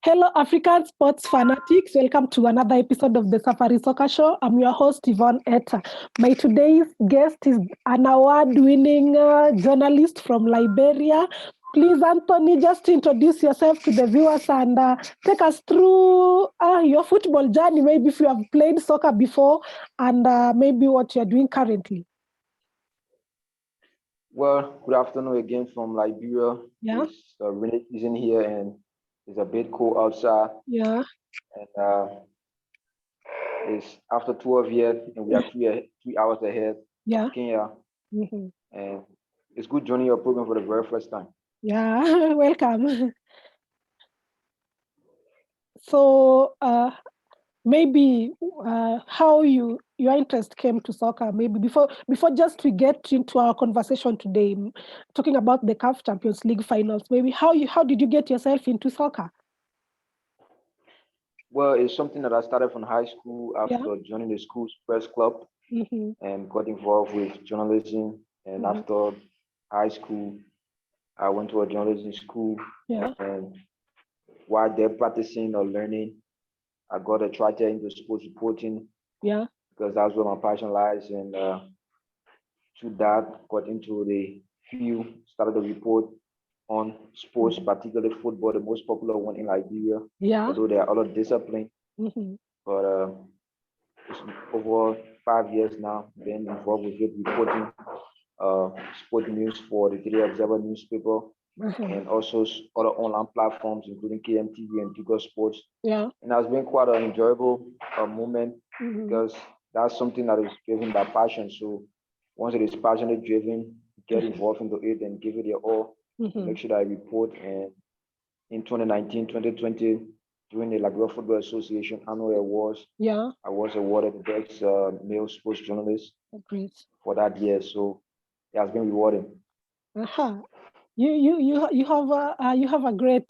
Hello, African sports fanatics. Welcome to another episode of the Safari Soccer Show. I'm your host, Yvonne Etta. My today's guest is an award-winning journalist from Liberia. Please, Anthony, just introduce yourself to the viewers and take us through your football journey, maybe if you have played soccer before and maybe what you're doing currently. Well, good afternoon again from Liberia. Yeah. It's a rainy season here and it's a bit cold outside. Yeah. And it's after 12 years and we are 3 hours ahead of Kenya. Mm-hmm. And it's good joining your program for the very first time. Yeah, welcome. So maybe how your interest came to soccer, maybe before just we get into our conversation today, talking about the CAF Champions League finals, maybe how did you get yourself into soccer? Well, it's something that I started from high school after joining the school's press club and got involved with journalism. And after high school, I went to a journalism school. And while they're practicing or learning, I got a try into sports reporting. Because that's where my passion lies. And through that, got into the field, started to report on sports, particularly football, the most popular one in Liberia. Although there are other disciplines. But it's over 5 years now, been involved with it, reporting sport news for the Daily Observer newspaper. And also other online platforms, including KMTV and Tigo Sports. And it's been quite an enjoyable moment because that's something that is driven by passion. So once it is passionate driven, get involved into it and give it your all. Make sure that I report. And in 2019, 2020, during the Liberia Football Association annual awards, I was awarded the best male sports journalist for that year. So it has been rewarding. You have a great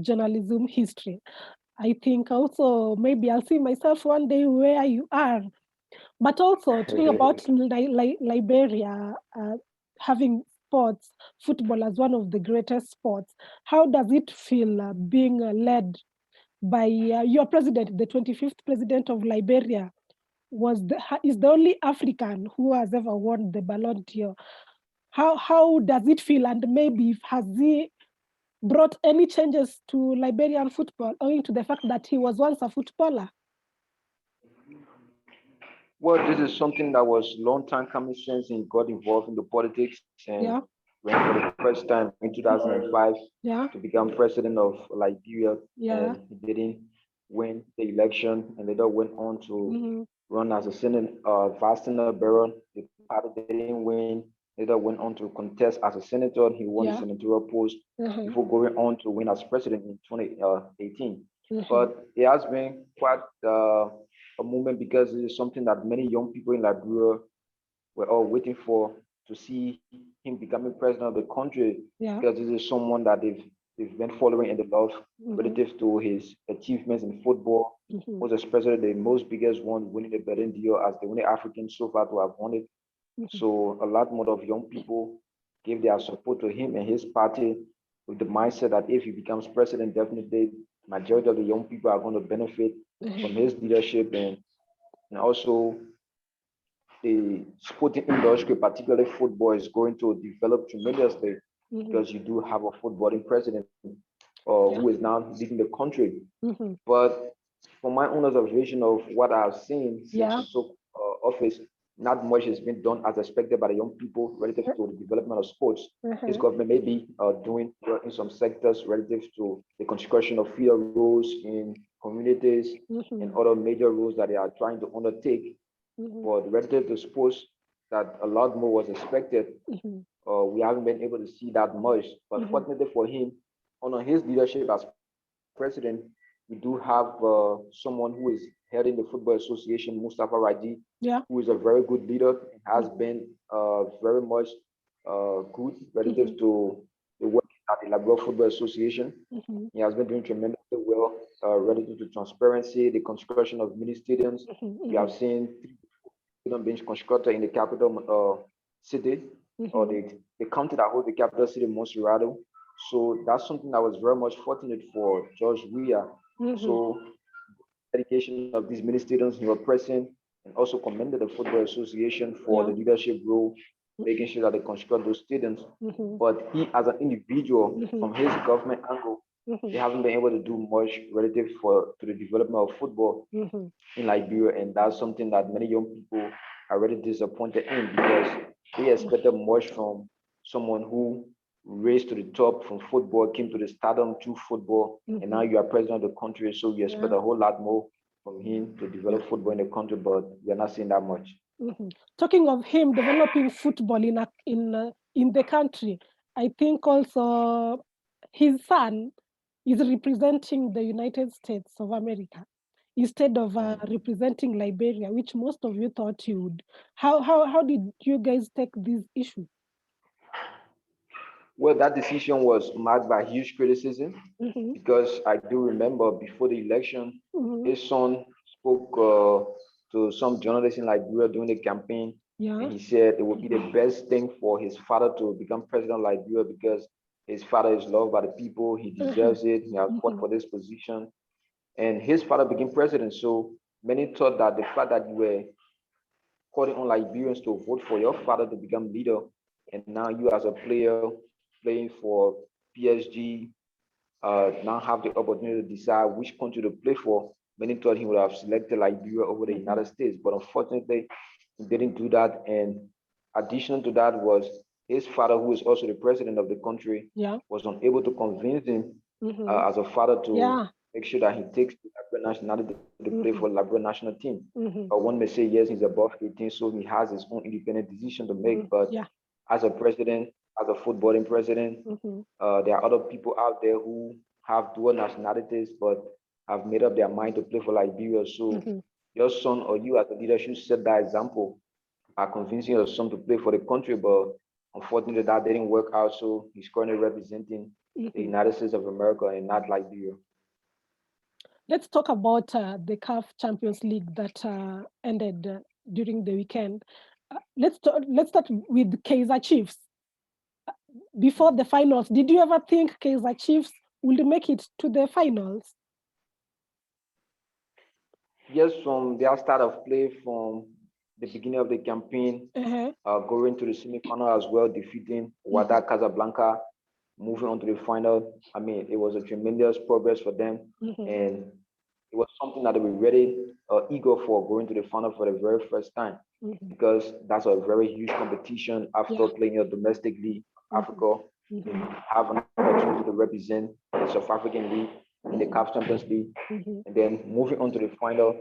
journalism history. I think also maybe I'll see myself one day where you are. But also talking about Liberia having sports, football as one of the greatest sports. How does it feel being led by your president, the 25th president of Liberia, is the only African who has ever won the Ballon d'Or? How does it feel, and maybe has he brought any changes to Liberian football owing to the fact that he was once a footballer? Well, this is something that was long time coming since he got involved in the politics and ran for the first time in 2005 to become president of Liberia. And he didn't win the election and later went on to run as a Senate, vice senator baron. The party didn't win. Later went on to contest as a senator. He won the senatorial post before going on to win as president in 2018. But it has been quite a moment because it is something that many young people in Liberia were all waiting for, to see him becoming president of the country, because this is someone that they've been following in the love relative to his achievements in football. Was especially the most biggest one, winning the Ballon d'Or as the only African so far to have won it. So a lot more of young people gave their support to him and his party with the mindset that if he becomes president, definitely majority of the young people are going to benefit from his leadership. And also the sporting industry, particularly football, is going to develop tremendously because you do have a footballing president who is now leading the country. But from my own observation of what I've seen since he took office, not much has been done as expected by the young people relative to the development of sports. His government may be doing well in some sectors relative to the construction of feeder roads in communities and other major roads that they are trying to undertake. But relative to sports, that a lot more was expected. We haven't been able to see that much. But fortunately for him, under his leadership as president, we do have someone who is heading the Football Association, Mustafa Raji, who is a very good leader and has been very much good relative to the work at the Liberia Football Association. He has been doing tremendously well relative to transparency, the construction of mini stadiums. We have seen 3 stadiums being constructed in the capital city, or the county that holds the capital city, Monserrado. So that's something that was very much fortunate for George Weah. So dedication of these mini stadiums, he was present and also commended the Football Association for the leadership role, making sure that they construct those stadiums. But he, as an individual, from his government angle, they haven't been able to do much relative to the development of football in Liberia, and that's something that many young people are really disappointed in because they expected much from someone who raised to the top from football, came to the stardom through football, and now you are president of the country, so you expect a whole lot more from him to develop football in the country, but we are not seeing that much. Talking of him developing football in the country, I think also his son is representing the United States of America instead of representing Liberia, which most of you thought he would. How did you guys take this issue? Well, that decision was marked by huge criticism because I do remember before the election, his son spoke to some journalists in Liberia during the campaign. And he said it would be the best thing for his father to become president of Liberia because his father is loved by the people. He deserves it. He has fought for this position. And his father became president. So many thought that the fact that you were calling on Liberians to vote for your father to become leader, and now you as a player playing for PSG now have the opportunity to decide which country to play for. Many thought he would have selected Liberia over the United States, but unfortunately, he didn't do that. And additional to that was his father, who is also the president of the country, was unable to convince him as a father to make sure that he takes the Liberian nationality to play for the Liberian national team. One may say, yes, he's above 18, so he has his own independent decision to make. But as a president, as a footballing president, there are other people out there who have dual nationalities but have made up their mind to play for Liberia. So your son or you as a leader should set that example by convincing your son to play for the country. But unfortunately, that didn't work out. So he's currently representing the United States of America and not Liberia. Let's talk about the CAF Champions League that ended during the weekend. Let's start with Kaizer Chiefs. Before the finals, did you ever think Kaizer Chiefs will make it to the finals? Yes, from their start of play, from the beginning of the campaign, going to the semi-final as well, defeating Wydad Casablanca, moving on to the final. I mean, it was a tremendous progress for them, and it was something that they were really eager for going to the final for the very first time, because that's a very huge competition after playing your domestic league, Africa. You have an opportunity to represent the South African League in the CAF Champions League, and then moving on to the final.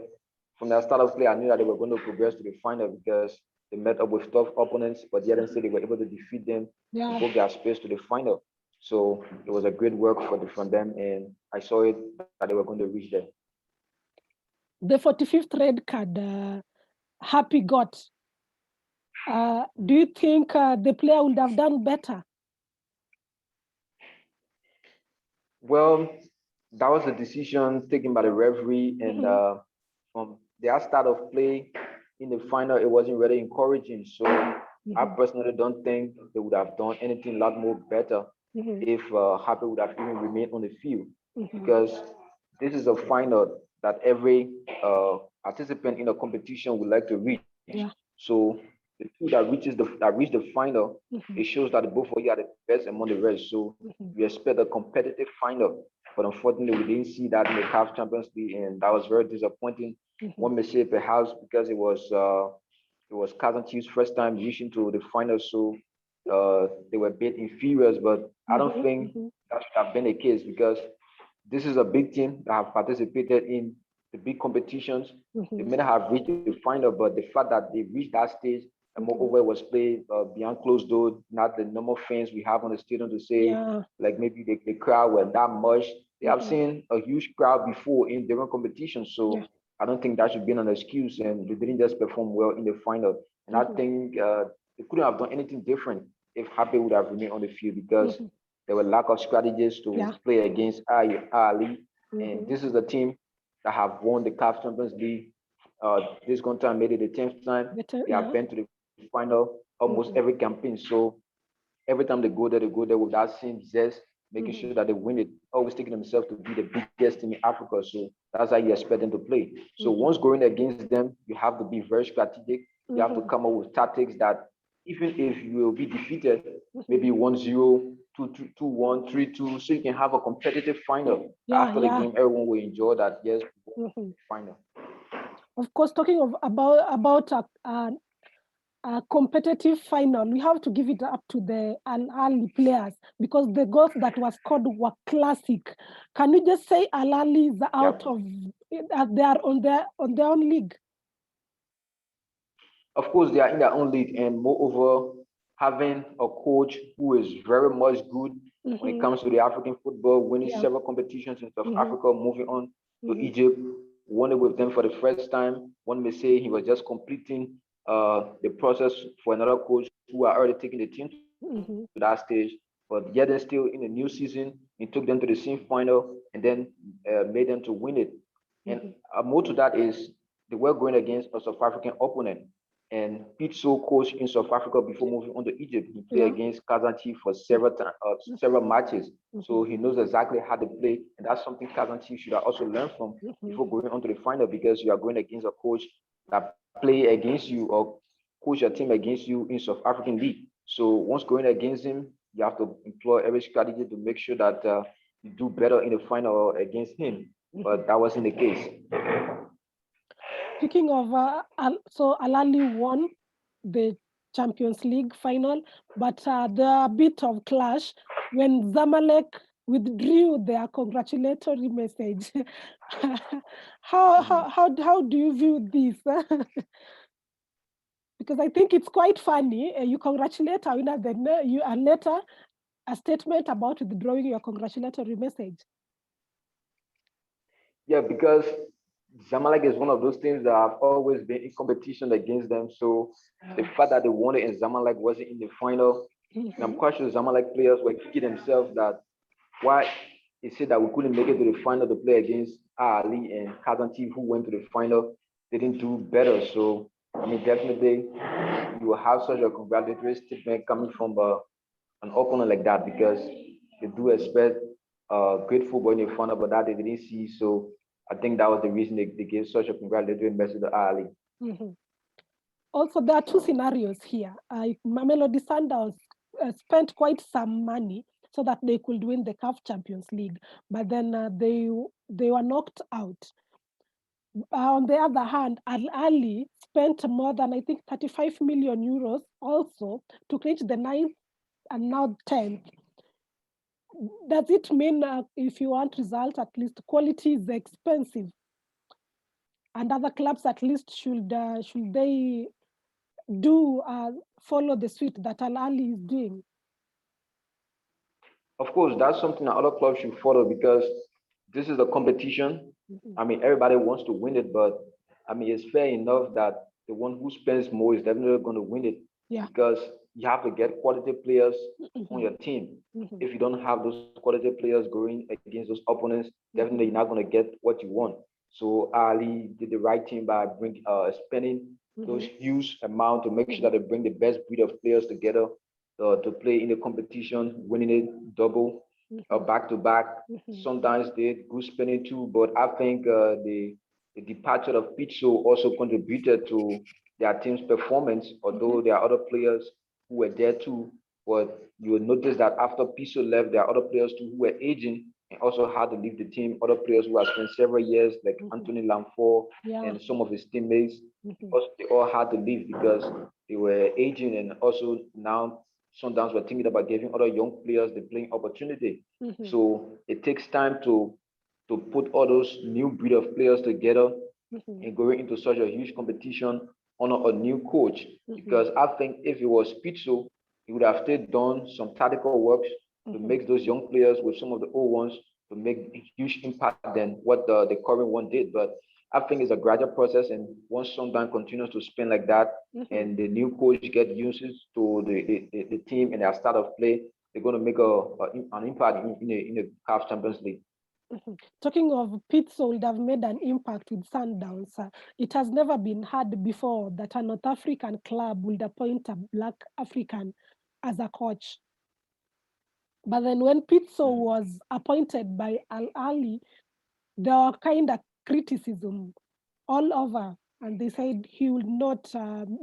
From the start of play, I knew that they were going to progress to the final because they met up with tough opponents, but yet instead they were able to defeat them to book their space to the final. So it was a great work from them, and I saw it that they were going to reach there. The 45th red card, Happy got. Do you think the player would have done better? Well, that was a decision taken by the referee, and from their start of play in the final, it wasn't really encouraging. So I personally don't think they would have done anything a lot more better if Happy would have even remained on the field, because this is a final that every participant in a competition would like to reach. So the two that reach the final, it shows that both of you are the best among the rest. So we expect a competitive final, but unfortunately we didn't see that in the CAF Champions League, and that was very disappointing. One may say perhaps because it was Kaizer Chiefs' first time reaching to the final, so they were a bit inferior, but I don't think that should have been the case, because this is a big team that have participated in the big competitions. They may not have reached the final, but the fact that they reached that stage, and moreover it was played beyond closed doors, not the normal fans we have on the stadium to say, like maybe the crowd were that much. They have seen a huge crowd before in different competitions, so I don't think that should be an excuse, and they didn't just perform well in the final. And I think they couldn't have done anything different if Happy would have remained on the field, because there were lack of strategies to play against AL Ahly. And this is a team that have won the CAF Champions League. This time made it the 10th time. They have been to the final almost every campaign. So every time they go there with that same zest, making sure that they win it, always taking themselves to be the biggest team in Africa. So that's how you expect them to play. So once going against them, you have to be very strategic. You have to come up with tactics that even if you will be defeated, maybe 1-0, 2-1, 3-2, so you can have a competitive final. After the game, everyone will enjoy that. Yes, final. Of course, talking about a competitive final, we have to give it up to the Al Ahly players because the goals that were scored were classic. Can you just say Al Ahly is out of they are on their own league? Of course, they are in their own league, and moreover, having a coach who is very much good when it comes to the African football, winning several competitions in South Africa, moving on to Egypt, won it with them for the first time. One may say he was just completing the process for another coach who are already taking the team to that stage. But yet and still in the new season, he took them to the same final and then made them to win it. And more to that is they were going against a South African opponent. And Pitso coached in South Africa before moving on to Egypt. He played against Kaizer Chiefs for several matches. So he knows exactly how to play. And that's something Kaizer Chiefs should have also learned from before going on to the final, because you are going against a coach that play against you or coach your team against you in South African League. So once going against him, you have to employ every strategy to make sure that you do better in the final against him. But that wasn't the case. Speaking of, so Al Ahly won the Champions League final, but there are a bit of clash when Zamalek withdrew their congratulatory message. How do you view this? Because I think it's quite funny. You congratulate a winner, then you a letter, a statement about withdrawing your congratulatory message. Yeah, because Zamalek is one of those teams that have always been in competition against them. So the fact that they won it and Zamalek wasn't in the final, and I'm quite sure Zamalek players were kicking themselves that why they said that we couldn't make it to the final to play against Ali and Kaizer Chiefs, who went to the final. They didn't do better. So I mean, definitely you will have such a congratulatory statement coming from an opponent like that, because they do expect great football in the final, but that they didn't see. So I think that was the reason they gave such a congratulatory message to Ali. Also, there are two scenarios here. Mamelodi Sundowns spent quite some money so that they could win the CAF Champions League, but then they were knocked out. On the other hand, Al Ahly spent more than, I think, 35 million euros also to reach the 9th and now 10th. Does it mean if you want results, at least quality is expensive? And other clubs at least should they do follow the suit that Al Ahly is doing? Of course, that's something that other clubs should follow, because this is a competition. I mean, everybody wants to win it, but I mean, it's fair enough that the one who spends more is definitely going to win it, because you have to get quality players on your team. If you don't have those quality players going against those opponents, definitely you're not going to get what you want. So Ali did the right thing by spending those huge amount to make sure that they bring the best breed of players together to play in the competition, winning it double, back to back. Sometimes they did good spending too, but I think the departure of Pitso also contributed to their team's performance, although there are other players who were there too. But you will notice that after Pitso left, there are other players too who were aging and also had to leave the team. Other players who have spent several years, like Anthony Lamfor and some of his teammates, also, they all had to leave because they were aging, and also now Sundowns were thinking about giving other young players the playing opportunity. So it takes time to put all those new breed of players together and going into such a huge competition on a new coach. Because I think if it was Pizzo, he would have still done some tactical works to make those young players with some of the old ones to make a huge impact than what the current one did. But I think it's a gradual process, and once Sundown continues to spin like that, and the new coach get used to the team and their style of play, they're going to make an impact in the CAF Champions League. Talking of Pitso would have made an impact with Sundowns. It has never been heard before that a North African club would appoint a Black African as a coach. But then when Pitso was appointed by Al Ahly, there were kind of criticism all over, and they said he will not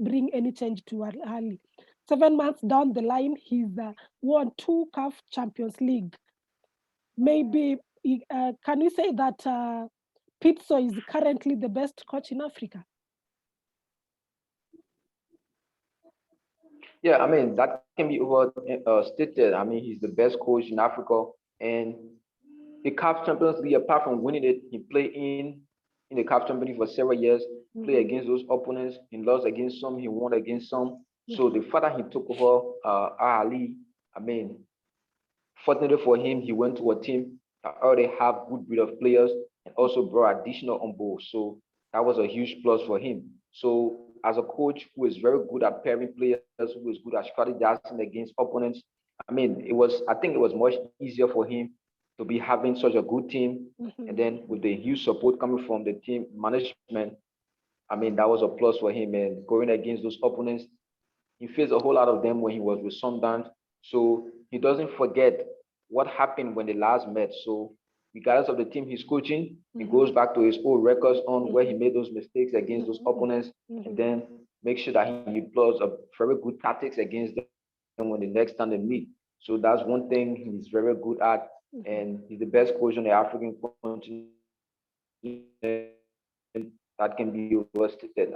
bring any change to Al Ahly. 7 months down the line, he's won 2 CAF Champions League. Maybe, can we say that Pitso is currently the best coach in Africa? Yeah, I mean, that can be overstated. I mean, he's the best coach in Africa. And the CAF Champions League, apart from winning it, he played in the CAF Champions League for several years, played against those opponents. He lost against some, he won against some. So the fact that he took over Ali, I mean, fortunately for him, he went to a team that already have good breed of players and also brought additional on board. So that was a huge plus for him. So as a coach who is very good at pairing players, who is good at strategizing against opponents, I think it was much easier for him to be having such a good team. And then with the huge support coming from the team management, that was a plus for him. And going against those opponents, he faced a whole lot of them when he was with Sundance. So he doesn't forget what happened when they last met. So regardless of the team he's coaching, he goes back to his old records on where he made those mistakes against those opponents, and then make sure that he employs a very good tactics against them when the next time they meet. So that's one thing he's very good at, and he's the best coach on the African continent. That can be overstated.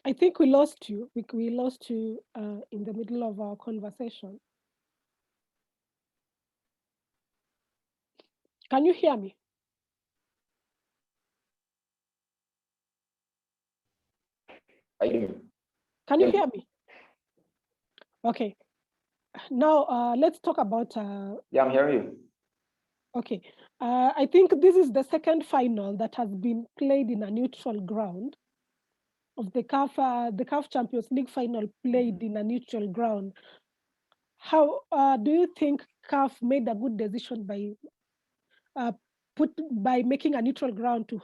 I think we lost you. We lost you in the middle of our conversation. Can you hear me? Can you hear me? Okay. Now let's talk about. Yeah, I'm hearing you. Okay. I think this is the second final that has been played in a neutral ground of the CAF Champions League final played in a neutral ground. How do you think CAF made a good decision by making a neutral ground to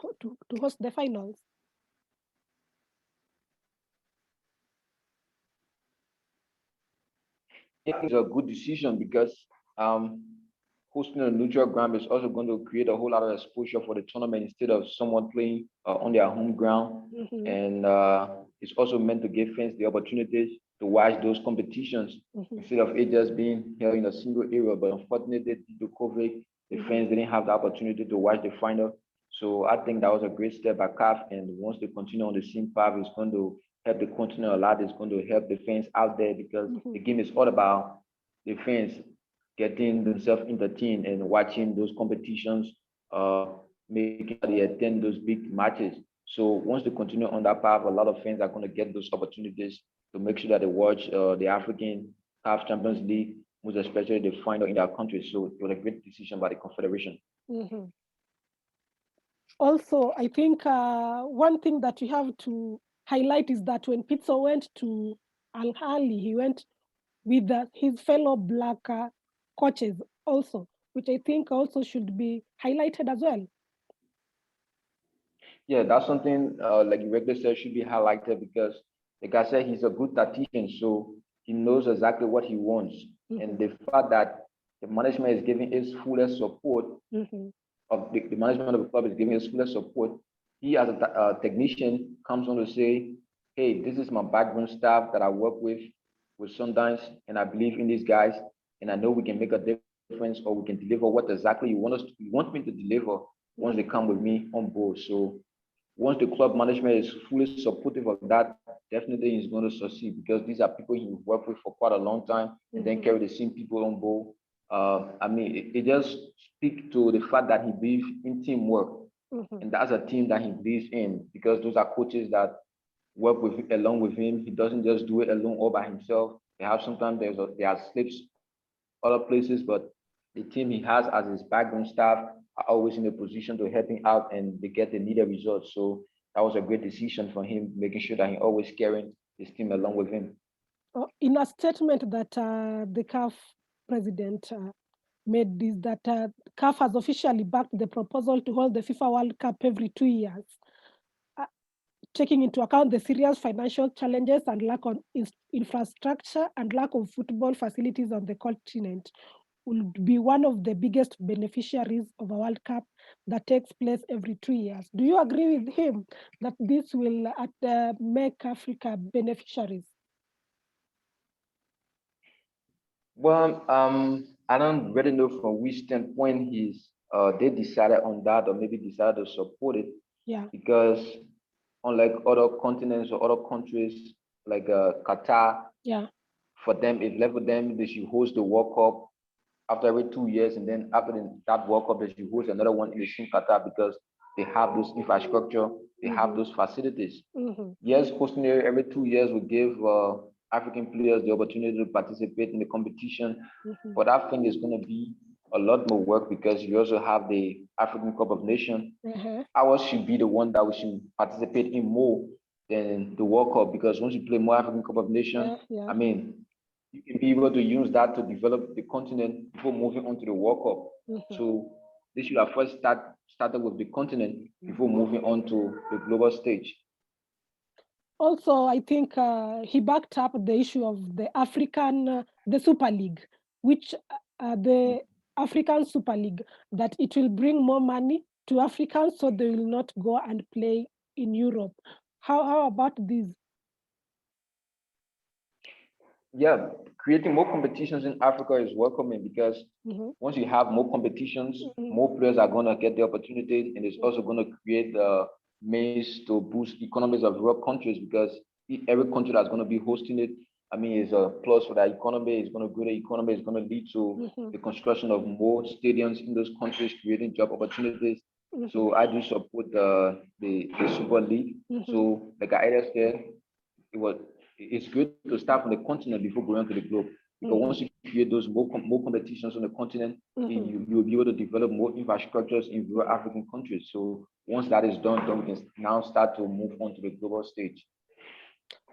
host the finals? I think it's a good decision because hosting a neutral ground is also going to create a whole lot of exposure for the tournament instead of someone playing on their home ground. And it's also meant to give fans the opportunities to watch those competitions instead of it just being held in a single area. But unfortunately, due to COVID, the fans didn't have the opportunity to watch the final. So I think that was a great step by CAF. And once they continue on the same path, it's going to help the continent a lot. It's going to help the fans out there because the game is all about the fans getting themselves entertained and watching those competitions, making sure they attend those big matches. So once they continue on that path, a lot of fans are going to get those opportunities to make sure that they watch the African CAF Champions League, most especially the final in their country. So it was a great decision by the Confederation. Also, I think one thing that we have to highlight is that when Pitso went to Al Ahly, he went with his fellow black coaches also, which I think also should be highlighted as well. Yeah, that's something like you regularly said should be highlighted because, like I said, he's a good tactician, so he knows exactly what he wants. And the fact that the management is giving his fullest support, of the management of the club is giving his fullest support, he as a technician comes on to say, hey, this is my background staff that I work with Sundance, and I believe in these guys, and I know we can make a difference or we can deliver what exactly you want me to deliver once they come with me on board. So once the club management is fully supportive of that, definitely he's going to succeed because these are people he's worked with for quite a long time and then carry the same people on board. It just speaks to the fact that he believes in teamwork. And that's a team that he believes in because those are coaches that work with along with him. He doesn't just do it alone all by himself. They have sometimes there are slips other places, but the team he has as his background staff are always in a position to help him out and they get the needed results. So that was a great decision for him, making sure that he always carrying his team along with him. In a statement that the CAF president made, this that CAF has officially backed the proposal to hold the FIFA World Cup every 2 years. taking into account the serious financial challenges and lack of infrastructure and lack of football facilities on the continent, will be one of the biggest beneficiaries of a World Cup that takes place every 2 years. Do you agree with him that this will make Africa beneficiaries? Well, I don't really know from which standpoint they decided on that, or maybe decided to support it. Yeah. Because unlike other continents or other countries like Qatar, yeah, for them, if left with them, they should host the World Cup after every 2 years, and then after that World Cup, they should host another one in the same Qatar because they have those infrastructure, they have those facilities. Yes, hosting it every 2 years will give African players the opportunity to participate in the competition, but I think it's going to be a lot more work because you also have the African Cup of Nations. Ours should be the one that we should participate in more than the World Cup, because once you play more African Cup of Nations, I mean, you can be able to use that to develop the continent before moving on to the World Cup. So they should have first started with the continent before moving on to the global stage. Also, I think he backed up the issue of the the Super League, which the African Super League, that it will bring more money to Africans so they will not go and play in Europe. How about this? Yeah, creating more competitions in Africa is welcoming because once you have more competitions, more players are going to get the opportunity, and it's also going to create the means to boost economies of rural countries, because every country that's going to be hosting it, I mean, is a plus for the economy. It's going to grow the economy. It's going to lead to the construction of more stadiums in those countries, creating job opportunities. So I do support the Super League. So like I said, it's good to start from the continent before going to the globe. Because once you create those more competitions on the continent, you'll be able to develop more infrastructures in rural African countries. So once that is done, then we can now start to move on to the global stage.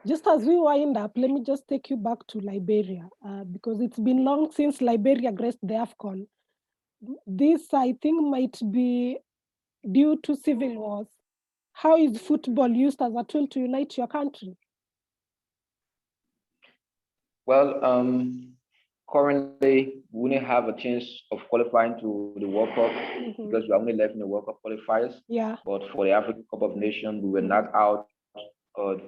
Just as we wind up, let me just take you back to Liberia, because it's been long since Liberia graced the AFCON. This, I think, might be due to civil wars. How is football used as a tool to unite your country? Well, currently, we only have a chance of qualifying to the World Cup because we are only left in the World Cup qualifiers. Yeah. But for the African Cup of Nations, we were knocked out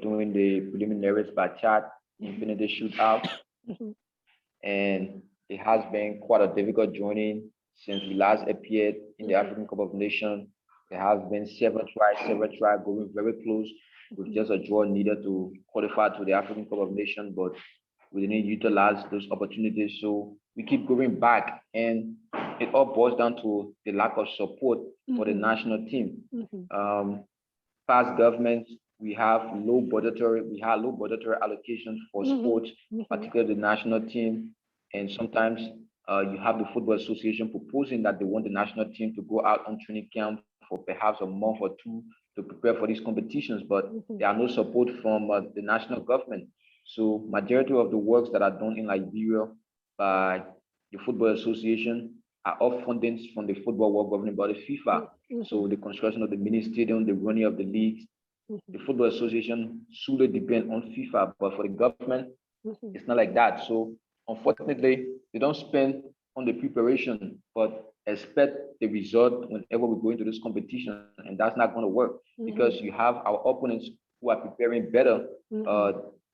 during the preliminaries by Chad, Infinity Shootout. And it has been quite a difficult journey since we last appeared in the African Cup of Nations. There has been several tries, going very close with just a draw needed to qualify to the African Cup of Nations, but we didn't utilize those opportunities. So we keep going back, and it all boils down to the lack of support for the national team. Past governments, we had low budgetary allocations for sports, particularly the national team. And sometimes you have the Football Association proposing that they want the national team to go out on training camp for perhaps a month or two to prepare for these competitions, but there are no support from the national government. So majority of the works that are done in Liberia by the Football Association are all fundings from the Football World Governing Body, FIFA. So the construction of the mini stadium, the running of the leagues, the Football Association solely depend on FIFA, but for the government, it's not like that. So unfortunately, they don't spend on the preparation, but expect the result whenever we go into this competition, and that's not going to work because you have our opponents who are preparing better,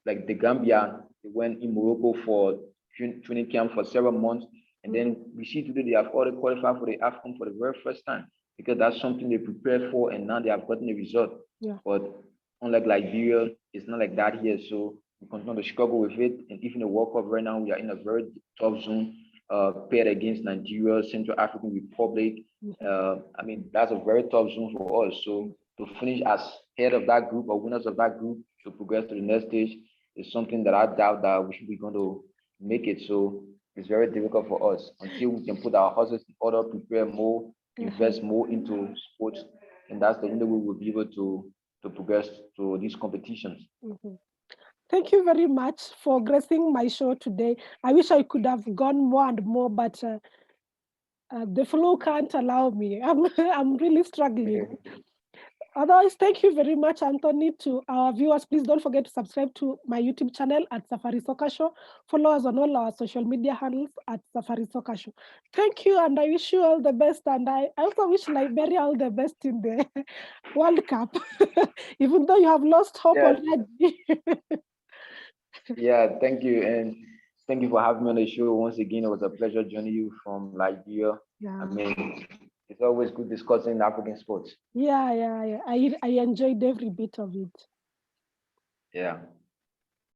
like the Gambia. They went in Morocco for training camp for several months, and then we see today they have already qualified for the AFCON for the very first time because that's something they prepared for, and now they have gotten the result. Yeah. But unlike Liberia, it's not like that here. So we continue to struggle with it, and even the World Cup right now, we are in a very tough zone. Paired against Nigeria, Central African Republic. I mean, that's a very tough zone for us. So to finish as head of that group or winners of that group to progress to the next stage is something that I doubt that we should be going to make it. So it's very difficult for us until we can put our houses in order, prepare more, invest more into sports, and that's the only way we'll be able to progress to these competitions. Thank you very much for gracing my show today. I wish I could have gone more and more, but the flow can't allow me. I'm really struggling. Otherwise, thank you very much, Anthony. To our viewers, please don't forget to subscribe to my YouTube channel at Safari Soccer Show. Follow us on all our social media handles at Safari Soccer Show. Thank you, and I wish you all the best. And I also wish Liberia all the best in the World Cup, even though you have lost hope already. Yeah, thank you. And thank you for having me on the show once again. It was a pleasure joining you from Liberia. Yeah. I mean, it's always good discussing African sports. Yeah. I enjoyed every bit of it. Yeah.